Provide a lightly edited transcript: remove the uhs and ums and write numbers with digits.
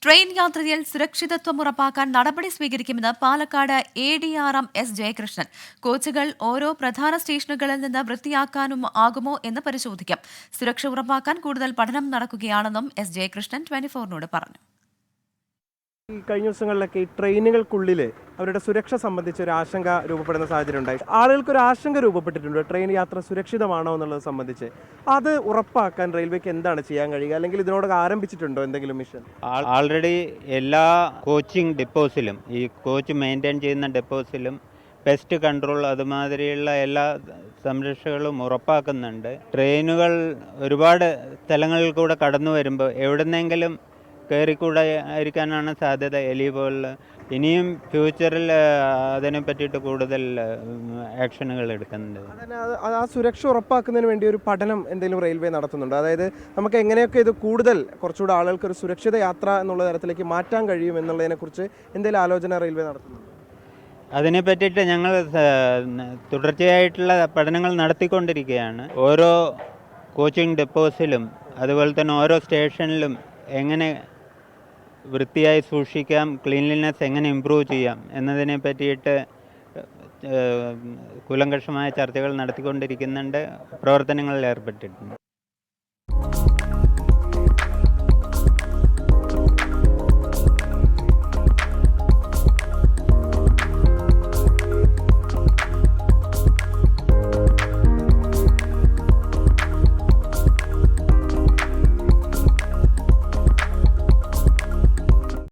Train യാത്രയിൽ സുരക്ഷിതത്വം ഉറപ്പാക്കാൻ നടപടി സ്വീകരിക്കുമെന്ന് പാലക്കാട് ADRM S ജയകൃഷ്ണൻ. കോച്ചുകൾ ഓരോ പ്രധാന സ്റ്റേഷനുകളിൽ നിന്ന് വൃത്തിയാക്കാനും ആകുമോ എന്ന് പരിശോധിക്കും. സുരക്ഷ ഉറപ്പാക്കാൻ കൂടുതൽ പഠനം നടക്കുകയാണെന്നും S ജയകൃഷ്ണൻ 24നോട് പറഞ്ഞു. ഈ കഴിഞ്ഞ ദിവസങ്ങളിലൊക്കെ ഈ ട്രെയിനുകൾക്കുള്ളിൽ അവരുടെ സുരക്ഷ സംബന്ധിച്ച് ഒരു ആശങ്ക രൂപപ്പെടുന്ന സാഹചര്യം ഉണ്ടായി. ആളുകൾക്കൊരു ആശങ്ക രൂപപ്പെട്ടിട്ടുണ്ട് ട്രെയിൻ യാത്ര സുരക്ഷിതമാണോ എന്നുള്ളത് സംബന്ധിച്ച്. അത് ഉറപ്പാക്കാൻ റെയിൽവേക്ക് എന്താണ് ചെയ്യാൻ കഴിയുക, അല്ലെങ്കിൽ ഇതിനോടൊക്കെ ആരംഭിച്ചിട്ടുണ്ടോ എന്തെങ്കിലും മിഷൻ? ആൾറെഡി എല്ലാ കോച്ചിങ് ഡിപ്പോസിലും, ഈ കോച്ച് മെയിൻറ്റെയിൻ ചെയ്യുന്ന ഡിപ്പോസിലും പെസ്റ്റ് കൺട്രോൾ അതുമാതിരിയുള്ള എല്ലാ സംരക്ഷകളും ഉറപ്പാക്കുന്നുണ്ട്. ട്രെയിനുകൾ ഒരുപാട് സ്ഥലങ്ങളിൽ കൂടെ കടന്നു വരുമ്പോൾ എവിടുന്നെങ്കിലും കയറിക്കൂടെ ആയിരിക്കാനാണ് സാധ്യത. എലി പോലുള്ള ഇനിയും ഫ്യൂച്ചറിൽ അതിനെ പറ്റിയിട്ട് കൂടുതൽ ആക്ഷനുകൾ എടുക്കുന്നുണ്ട്. ആ സുരക്ഷ ഉറപ്പാക്കുന്നതിന് വേണ്ടി ഒരു പഠനം എന്തെങ്കിലും റെയിൽവേ നടത്തുന്നുണ്ട്? അതായത് നമുക്ക് എങ്ങനെയൊക്കെ ഇത് കൂടുതൽ കുറച്ചുകൂടെ ആളുകൾക്ക് ഒരു സുരക്ഷിത യാത്ര എന്നുള്ള തരത്തിലേക്ക് മാറ്റാൻ കഴിയും എന്നുള്ളതിനെക്കുറിച്ച് എന്തെങ്കിലും ആലോചന റെയിൽവേ നടത്തുന്നുണ്ട്? അതിനെ പറ്റിയിട്ട് ഞങ്ങൾ തുടർച്ചയായിട്ടുള്ള പഠനങ്ങൾ നടത്തിക്കൊണ്ടിരിക്കുകയാണ്. ഓരോ കോച്ചിങ് ഡെപ്പോസിലും അതുപോലെ തന്നെ ഓരോ സ്റ്റേഷനിലും എങ്ങനെ വൃത്തിയായി സൂക്ഷിക്കാം, ക്ലീൻലിനെസ് എങ്ങനെ ഇമ്പ്രൂവ് ചെയ്യാം എന്നതിനെ പറ്റിയിട്ട് കൂലങ്കഷമായ ചർച്ചകൾ നടത്തിക്കൊണ്ടിരിക്കുന്നുണ്ട്, പ്രവർത്തനങ്ങളിൽ ഏർപ്പെട്ടിട്ടുണ്ട്.